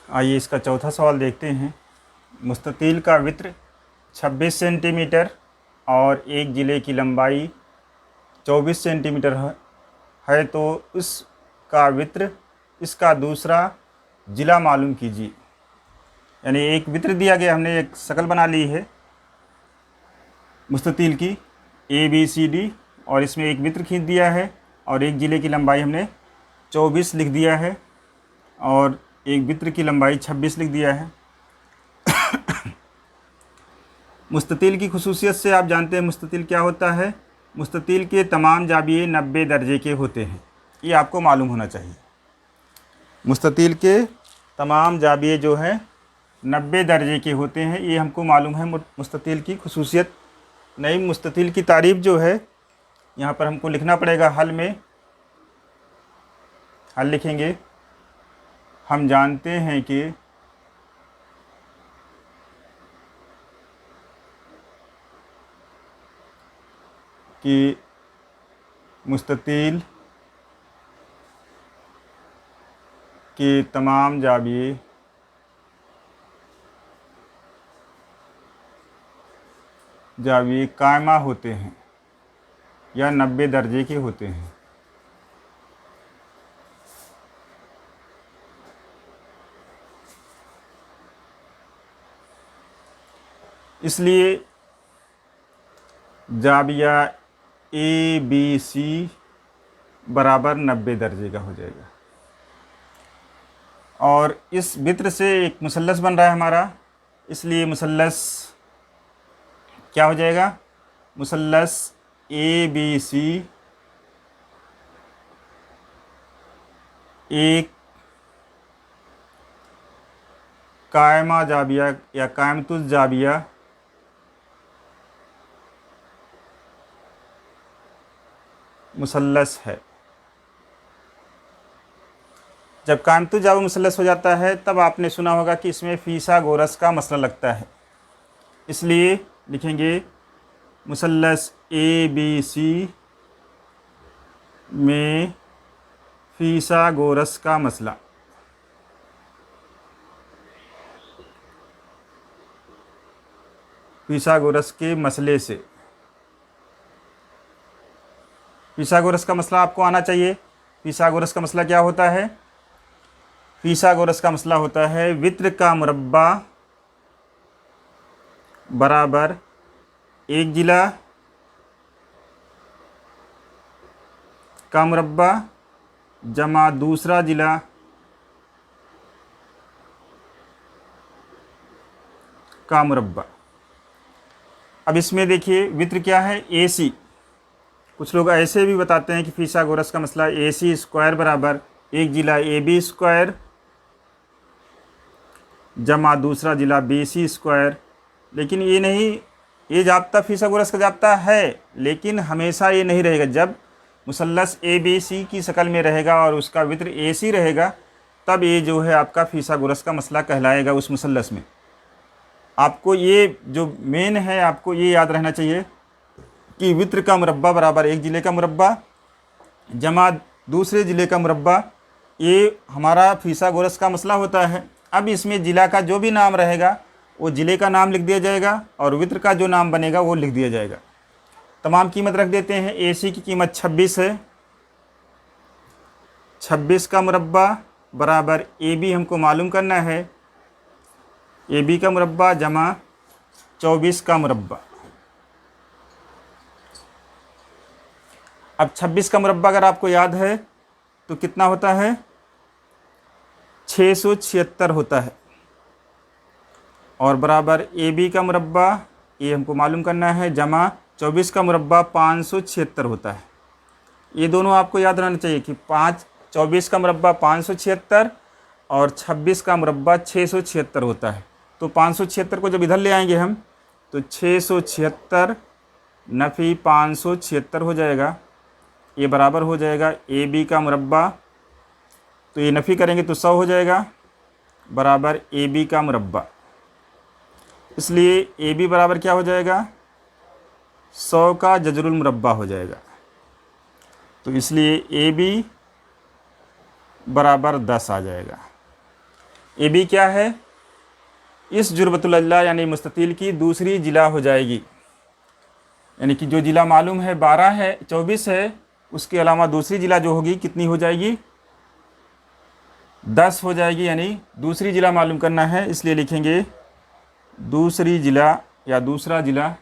आइए इसका चौथा सवाल देखते हैं। मुस्ततील का वित्र 26 सेंटीमीटर और एक जिले की लंबाई 24 सेंटीमीटर है तो इसका वित्र इसका दूसरा जिला मालूम कीजिए। यानी एक वित्र दिया गया, हमने एक शक्ल बना ली है मुस्ततील की ABCD और इसमें एक वित्र खींच दिया है और एक जिले की लंबाई हमने 24 लिख दिया है और एक वित्र की लंबाई 26 लिख दिया है। मुस्ततील की खुसूसियत से आप जानते हैं मुस्ततील क्या होता है। मुस्ततील के तमाम जाबिये 90 दर्जे के होते हैं, ये आपको मालूम होना चाहिए। मुस्ततील के तमाम जाबिये जो हैं 90 दर्जे के होते हैं, ये हमको मालूम है मुस्ततील की खुसूसियत। नई मुस्ततील की तारीफ़ जो है यहाँ पर हमको लिखना पड़ेगा हल में। हल लिखेंगे, हम जानते हैं कि मुस्ततील के तमाम जाबिये कायमा होते हैं या 90 दर्जे के होते हैं। इसलिए जाबिया ABC बराबर 90 दर्जे का हो जाएगा। और इस वित्र से एक मुसल्लस बन रहा है हमारा, इसलिए मुसल्लस क्या हो जाएगा, मुसल्लस ABC एक कायमा जाबिया या कायमतुल जाबिया मुसल्लस है। जब कायमतुल जाबिया मुसल्लस हो जाता है तब आपने सुना होगा कि इसमें फीसागोरस का मसला लगता है। इसलिए लिखेंगे मुसल्लस ABC में फीसागोरस का मसला। फीसागोरस के मसले से, फीसागोरस का मसला आपको आना चाहिए। फीसागोरस का मसला क्या होता है? फीसागोरस का मसला होता है वित्र का मुरब्बा बराबर एक जिला का मुरब्बा जमा दूसरा जिला का मुरब्बा। अब इसमें देखिए वित्र क्या है, AC। कुछ लोग ऐसे भी बताते हैं कि फीसागोरस का मसला AC स्क्वायर बराबर एक जिला AB स्क्वायर जमा दूसरा जिला BC स्क्वायर। लेकिन ये नहीं, ये जाब्ता फीसागोरस का जाब्ता है, लेकिन हमेशा ये नहीं रहेगा। जब मुसल्लस ABC की शक्ल में रहेगा और उसका वित्र AC रहेगा तब ये जो है आपका फीसागोरस का मसला कहलाएगा उस मुसल्लस में। आपको ये जो मेन है, आपको ये याद रहना चाहिए कि वित्र का मुरब्बा बराबर एक जिले का मुरब्बा जमा दूसरे जिले का मुरब्बा, ये हमारा फीसागोरस का मसला होता है। अब इसमें जिला का जो भी नाम रहेगा वो जिले का नाम लिख दिया जाएगा और वित्र का जो नाम बनेगा वो लिख दिया जाएगा। तमाम कीमत रख देते हैं। AC की कीमत 26 है। 26 का मुरब्बा बराबर AB हमको मालूम करना है, AB का मुरब्बा जमा 24 का मुरब्बा। अब 26 का मुरब्बा अगर आपको याद है तो कितना होता है, 676 होता है। और बराबर AB का मुरब्बा, ये हमको मालूम करना है, जमा 24 का मुरब्बा 576 होता है। ये दोनों आपको याद रहना चाहिए कि 24 का मुरब्बा 576 और 26 का मुरब्बा 676 होता है। तो 576 को जब इधर ले आएंगे हम तो 676 नफ़ी 576 हो जाएगा। ये बराबर हो जाएगा AB का मुरब्बा, तो ये नफ़ी करेंगे तो 100 हो जाएगा बराबर AB का मुरब्बा। इसलिए AB बराबर क्या हो जाएगा, 100 का जजरुल मुरब्बा हो जाएगा। तो इसलिए AB बराबर 10 आ जाएगा। ए बी क्या है, इस जुर्बतुल अज़ला यानी मुस्ततील की दूसरी जिला हो जाएगी। यानी कि जो जिला मालूम है 12 है, 24 है, उसके अलावा दूसरी जिला जो होगी कितनी हो जाएगी, 10 हो जाएगी। यानी दूसरी जिला मालूम करना है, इसलिए लिखेंगे दूसरी जिला या दूसरा जिला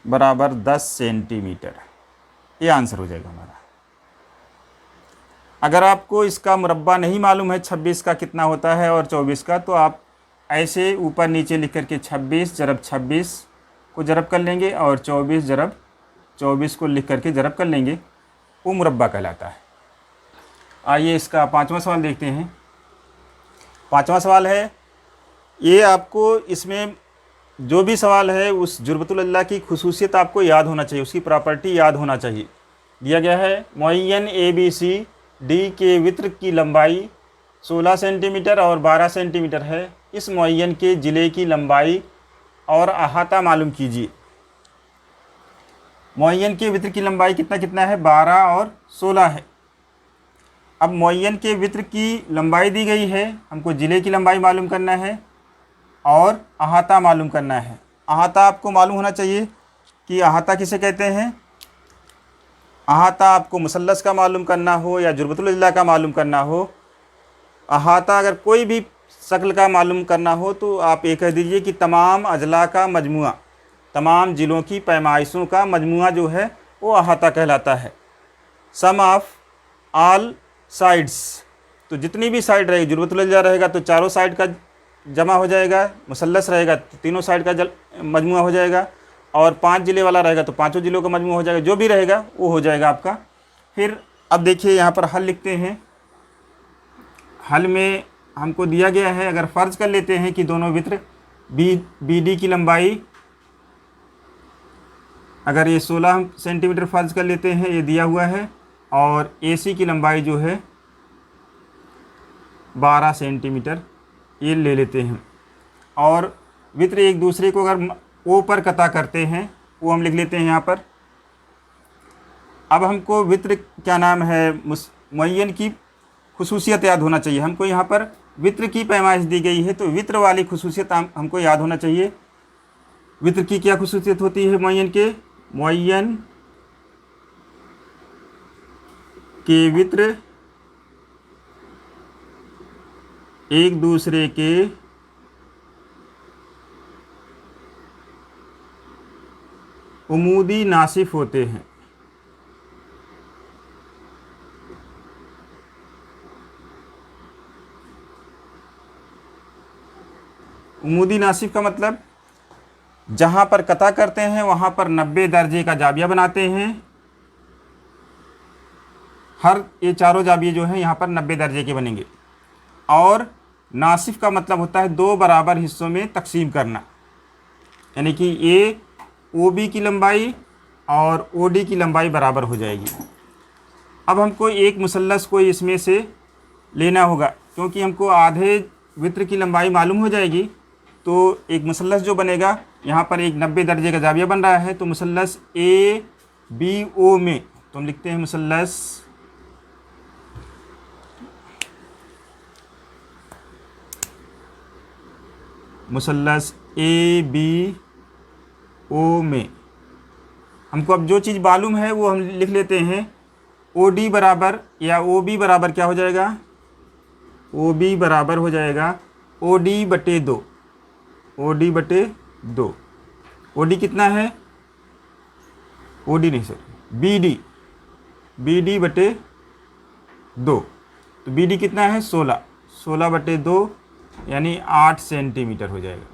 बराबर 10 सेंटीमीटर। ये आंसर हो जाएगा हमारा। अगर आपको इसका मुरब्बा नहीं मालूम है 26 का कितना होता है और 24 का, तो आप ऐसे ऊपर नीचे लिख करके 26 × 26 को ज़रब कर लेंगे और 24 × 24 को लिख करके ज़रब कर लेंगे, वो मुरब्बा कहलाता है। आइए इसका 5वां सवाल देखते हैं। 5वां सवाल है, ये आपको इसमें जो भी सवाल है उस जुर्बतुल अज़ला की खुसूसियत आपको याद होना चाहिए, उसकी प्रॉपर्टी याद होना चाहिए। दिया गया है मुअय्यन ABC डी के वित्र की लंबाई 16 सेंटीमीटर और 12 सेंटीमीटर है। इस मुअय्यन के जिले की लंबाई और अहाता मालूम कीजिए। मुअय्यन के वित्र की लंबाई कितना कितना है, 12 और 16 है। अब मुअय्यन के वित्र की लंबाई दी गई है, हमको जिले की लंबाई मालूम करना है और अहाता मालूम करना है। अहाता आपको मालूम होना चाहिए कि अहाता किसे कहते हैं। अहाता आपको मुसल्लस का मालूम करना हो या जुर्बतुल अज़ला का मालूम करना हो, अहाता अगर कोई भी शक्ल का मालूम करना हो तो आप ये कह दीजिए कि तमाम अजला का मजमुआ, तमाम ज़िलों की पैमाइशों का मजमुआ जो है वो अहाता कहलाता है। सम ऑफ ऑल साइड्स, तो जितनी भी साइड रहेगी, जुर्बतुल अज़ला रहेगा तो चारों साइड का जमा हो जाएगा, मुसल्लस रहेगा तो तीनों साइड का मजमुआ हो जाएगा, और 5 ज़िले वाला रहेगा तो 5 ज़िलों का मजमुआ हो जाएगा। जो भी रहेगा वो हो जाएगा आपका। फिर अब देखिए यहाँ पर हल लिखते हैं। हल में हमको दिया गया है, अगर फ़र्ज़ कर लेते हैं कि दोनों वित्र बी डी की लंबाई, अगर ये 16 सेंटीमीटर फ़र्ज़ कर लेते हैं, ये दिया हुआ है, और AC की लंबाई जो है 12 सेंटीमीटर ये ले लेते हैं, और वित्र एक दूसरे को अगर ओ पर कता करते हैं, वो हम लिख लेते हैं यहाँ पर। अब हमको वित्र क्या नाम है, मुअय्यन की खुसूसियत याद होना चाहिए। हमको यहाँ पर वित्र की पैमाइश दी गई है, तो वित्र वाली खुसूसियत हमको याद होना चाहिए। वित्र की क्या खुसूसियत होती है मुअय्यन के, मुअय्यन के वित्र एक दूसरे के उमूदी नासिफ होते हैं। उमूदी नासिफ का मतलब जहाँ पर कता करते हैं वहाँ पर 90 दर्जे का जाबिया बनाते हैं। हर ये चारों जाबिये जो हैं यहाँ पर 90 दर्जे के बनेंगे। और नासिफ का मतलब होता है 2 बराबर हिस्सों में तकसीम करना, यानी कि ये OB की लंबाई और OD की लंबाई बराबर हो जाएगी। अब हमको एक मुसल्लस को इसमें से लेना होगा, क्योंकि हमको आधे वित्र की लंबाई मालूम हो जाएगी, तो एक मुसल्लस जो बनेगा, यहाँ पर एक 90 दर्जे का जाविया बन रहा है, तो मुसल्लस ABO में तो हम लिखते हैं मुसल्लस ABO में हमको अब जो चीज़ मालूम है वो हम लिख लेते हैं। OD बराबर या OB बराबर क्या हो जाएगा, OB बराबर हो जाएगा OD/2। OD/2। OD कितना है, OD नहीं सर, BD/2। तो BD कितना है 16, 16/2 यानी 8 सेंटीमीटर हो जाएगा।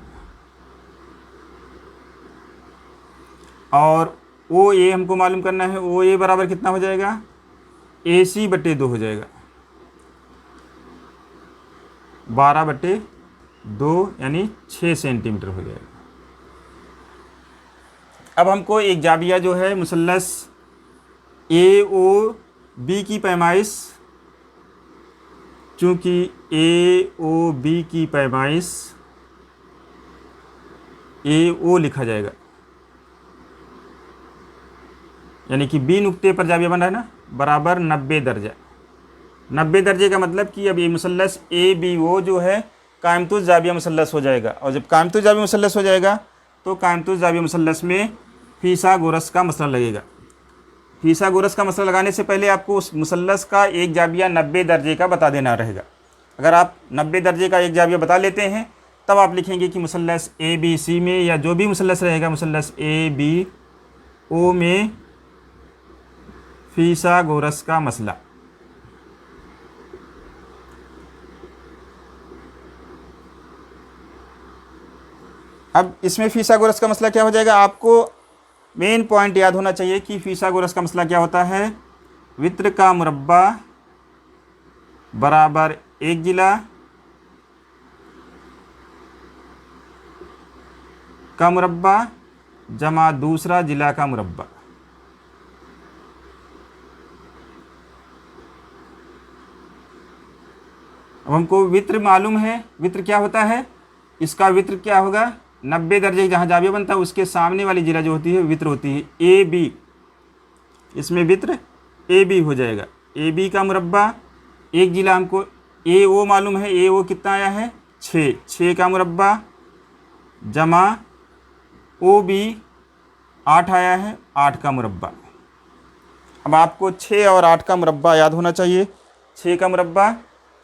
और OA हमको मालूम करना है, OA बराबर कितना हो जाएगा, AC/2 हो जाएगा, 12/2 यानी 6 सेंटीमीटर हो जाएगा। अब हमको एक जाबिया जो है मुसल्लस AOB की पैमाइश, चूँकि AOB की पैमाइश AO लिखा जाएगा, यानी कि B नुक्ते पर जाबिया बन रहा है ना, बराबर 90 दर्जा। 90 दर्जे का मतलब कि अब ये मुसल्लस ए बी ओ जो है कायमतुज़ ज़ाविया मुसल्लस हो जाएगा, और जब कायमतुज़ ज़ाविया मुसल्लस हो जाएगा तो कायमतुज़ ज़ाविया मुसल्लस में फीसागोरस का मसला लगेगा। फीसागोरस का मसला लगाने से पहले आपको उस मुसल्लस का एक ज़ाविया 90 दर्जे का बता देना रहेगा। अगर आप 90 दर्जे का एक ज़ाविया बता लेते हैं तब आप लिखेंगे कि मुसल्लस ए बी सी में, या जो भी मुसल्लस रहेगा मुसल्लस ए बी ओ में फीसागोरस का मसला। अब इसमें फीसागोरस का मसला क्या हो जाएगा, आपको मेन पॉइंट याद होना चाहिए कि फीसागोरस का मसला क्या होता है। वित्र का मुरब्बा बराबर एक जिला का मुरब्बा जमा दूसरा जिला का मुरब्बा। अब हमको वित्र मालूम है, वित्र क्या होता है, इसका वित्र क्या होगा, 90 दर्जे जहाँ ज़ाविया बनता है उसके सामने वाली जिला जो होती है वित्र होती है ए बी। इसमें वित्र ए बी हो जाएगा। ए बी का मुरब्बा, एक जिला हमको ए ओ मालूम है, ए ओ कितना आया है 6 का मुरब्बा जमा ओ बी 8 आया है 8 का मुरब्बा। अब आपको 6 और 8 का मुरब्बा याद होना चाहिए। 6 का मुरब्बा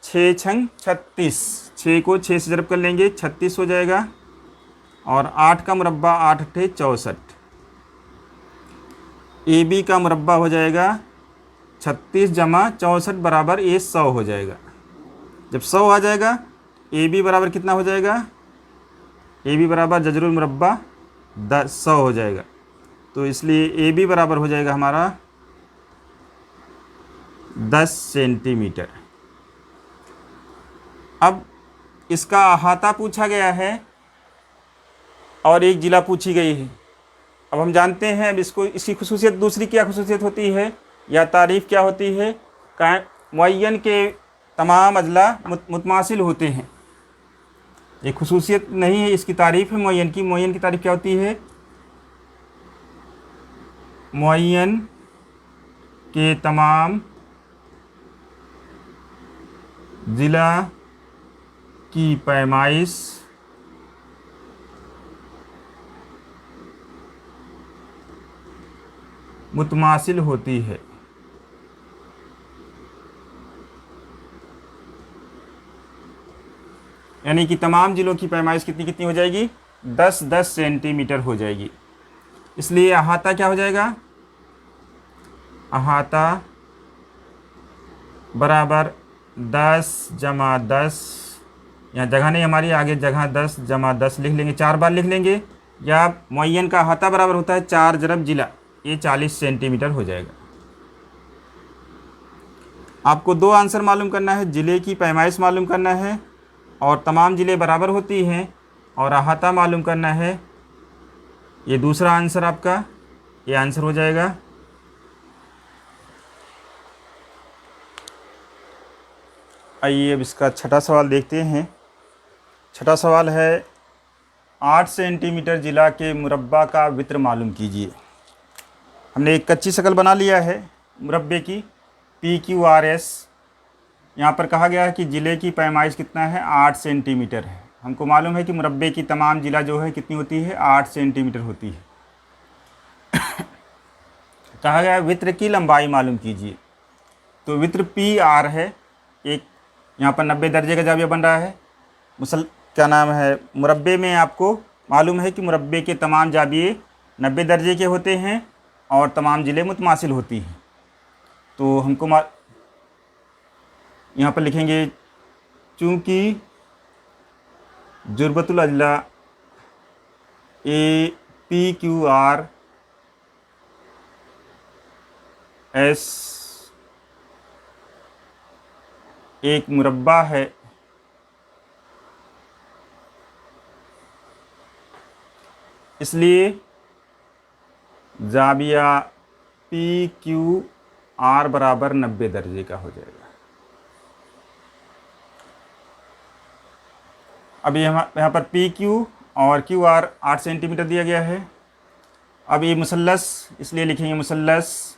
6 छंग 36, 6 को 6 से ज़रब कर लेंगे 36 हो जाएगा, और 8 का मुरब्बा 8 अट्ठे 64। ए बी का मुरब्बा हो जाएगा 36 जमा 64 बराबर ये 100 हो जाएगा। जब 100 आ जाएगा ए बी बराबर कितना हो जाएगा, ए बी बराबर जजरुल मुरब्बा 100 हो जाएगा। तो इसलिए ए बी बराबर हो जाएगा हमारा 10 सेंटीमीटर। अब इसका अहाता पूछा गया है और एक जिला पूछी गई है। अब हम जानते हैं, अब इसको इसकी खुसूसियत, दूसरी क्या खुसूसियत होती है या तारीफ़ क्या होती है, मुअय्यन के तमाम अजला मुतमासिल होते हैं। ये खुसूसियत नहीं है, इसकी तारीफ़ है मुअय्यन की। मुअय्यन की तारीफ़ क्या होती है, मुअय्यन के तमाम ज़िला की पैमाइश मुतमासिल होती है। यानी कि तमाम ज़िलों की पैमाइश कितनी कितनी हो जाएगी, 10-10 सेंटीमीटर हो जाएगी। इसलिए अहाता क्या हो जाएगा, अहाता बराबर 10 जमा 10, यहाँ जगह नहीं हमारी, आगे जगह 10 जमा 10 लिख लेंगे, 4 बार लिख लेंगे। या मुअय्यन का अहाता बराबर होता है 4 ज़रब जिला, ये 40 सेंटीमीटर हो जाएगा। आपको 2 आंसर मालूम करना है, ज़िले की पैमाइश मालूम करना है और तमाम ज़िले बराबर होती हैं, और अहाता मालूम करना है। ये दूसरा आंसर आपका ये आंसर हो जाएगा। आइए अब इसका छठा सवाल देखते हैं। छठा सवाल है 8 सेंटीमीटर जिला के मुरब्बा का वित्र मालूम कीजिए। हमने एक कच्ची शक्ल बना लिया है मुरब्बे की, PQRS। यहाँ पर कहा गया है कि ज़िले की पैमाइश कितना है, 8 सेंटीमीटर है। हमको मालूम है कि मुरब्बे की तमाम जिला जो है कितनी होती है, 8 सेंटीमीटर होती है। कहा गया है वित्र की लंबाई मालूम कीजिए। तो वित्र PR है, एक यहाँ पर 90 दर्जे का ज़ाविया बन रहा है। क्या नाम है, मुरब्बे में आपको मालूम है कि मुरब्बे के तमाम ज़ाविये 90 दर्जे के होते हैं और तमाम ज़िले मुतमासिल होती हैं। तो हमको यहाँ पर लिखेंगे, चूँकि जुर्बतुल अजला PQRS एक मुरब्बा है, इसलिए ज़ाविया PQR बराबर 90 दर्जे का हो जाएगा। अभी यहाँ पर PQ और QR 8 सेंटीमीटर दिया गया है। अब ये मुसल्लस, इसलिए लिखेंगे मुसल्लस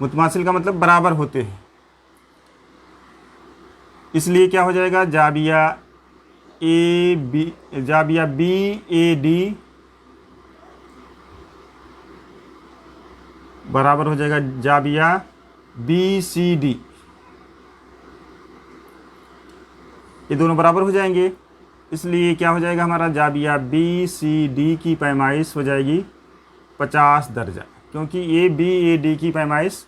मुतमासिल का मतलब बराबर होते हैं, इसलिए क्या हो जाएगा, जाबिया बी ए डी बराबर हो जाएगा जाबिया बी सी डी। ये दोनों बराबर हो जाएंगे, इसलिए क्या हो जाएगा हमारा, जाबिया बी सी डी की पैमाइश हो जाएगी 50 दर्जा, क्योंकि ए बी ए डी की पैमाइश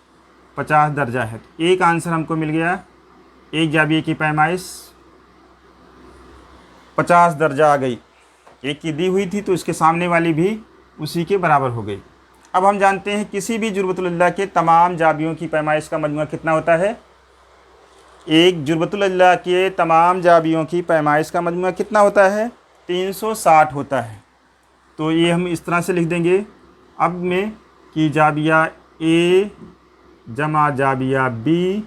50 दर्जा है। तो एक आंसर हमको मिल गया, एक जाबिया की पैमाइश 50 दर्जा आ गई। एक की दी हुई थी तो इसके सामने वाली भी उसी के बराबर हो गई। अब हम जानते हैं किसी भी जुर्बतुल अल्लाह के तमाम जाबियों की पैमाइश का मजमुआ कितना होता है। एक जुर्बतुल अल्लाह के तमाम जाबियों की पैमाइश का मजमुआ कितना होता है, 360 होता है। तो ये हम इस तरह से लिख देंगे अब में कि जाबिया ए जमा जाबिया बी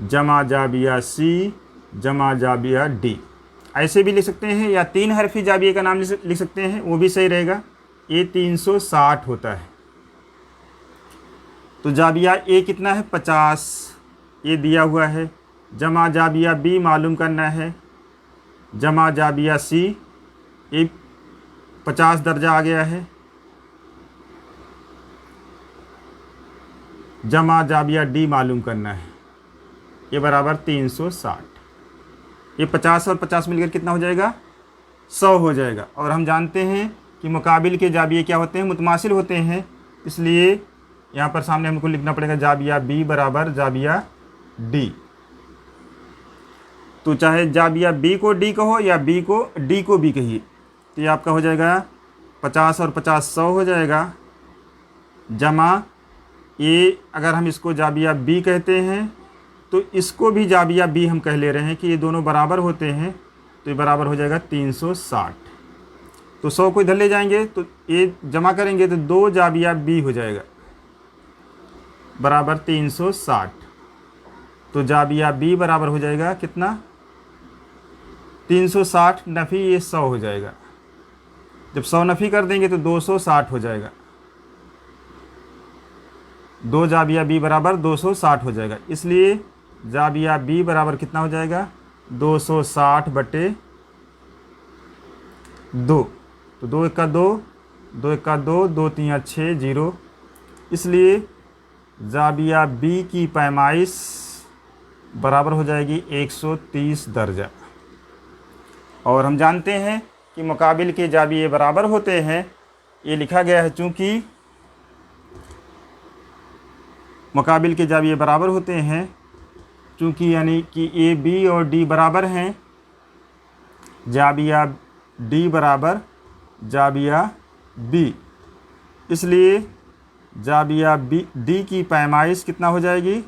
जमा जाबिया सी जमा जाबिया डी, ऐसे भी लिख सकते हैं, या 3 हरफी जाबिया का नाम लिख सकते हैं, वो भी सही रहेगा। ये 360 होता है। तो जाबिया ए कितना है, 50, ये दिया हुआ है। जमा जाबिया बी मालूम करना है, जमा जाबिया सी, ये 50 दर्जा आ गया है। जमा जाबिया डी मालूम करना है, ये बराबर 360। ये 50 और 50 मिलकर कितना हो जाएगा, 100 हो जाएगा। और हम जानते हैं कि मुकाबिल के जाबिये क्या होते हैं, मुतमासिल होते हैं, इसलिए यहाँ पर सामने हमको लिखना पड़ेगा जाबिया बी बराबर जाबिया डी। तो चाहे जाबिया बी को डी कहो या बी को डी को बी कहिए, तो ये आपका हो जाएगा 50 और 50 100 हो जाएगा। जमा ये अगर हम इसको जाबिया बी कहते हैं तो इसको भी जाबिया बी हम कह ले रहे हैं कि ये दोनों बराबर होते हैं, तो ये बराबर हो जाएगा 360। तो 100 को इधर ले जाएंगे तो ये जमा करेंगे तो 2 जाबिया बी हो जाएगा बराबर 360। तो जाबिया बी बराबर हो जाएगा कितना, 360 नफ़ी ये 100 हो जाएगा। जब 100 नफ़ी कर देंगे तो 260 हो जाएगा। 2 जाबिया बी बराबर 260 हो जाएगा, इसलिए जाबिया बी बराबर कितना हो जाएगा, 260 बटे 2। तो 2 1 2, 2 1 2, 2 3 6 0, इसलिए जाबिया बी की पैमाइश बराबर हो जाएगी 130 दर्जा। और हम जानते हैं कि मुकाबिल के जाबिये बराबर होते हैं, ये लिखा गया है चूँकि मुकाबिल के जाबिये बराबर होते हैं, चूँकि यानी कि ए बी और डी बराबर हैं, जाबिया डी बराबर जाबिया बी, इसलिए जाबिया बी डी की पैमाइश कितना हो जाएगी,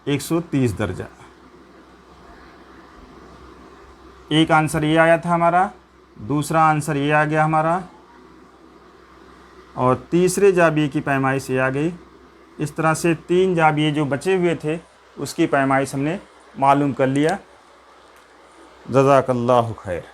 130 दर्जा। एक आंसर ये आया था हमारा, दूसरा आंसर ये आ गया हमारा, और तीसरे जाबिये की पैमाइश ये आ गई। इस तरह से 3 जाबिये जो बचे हुए थे उसकी पैमाइश हमने मालूम कर लिया। जज़ाकल्लाहु खैर।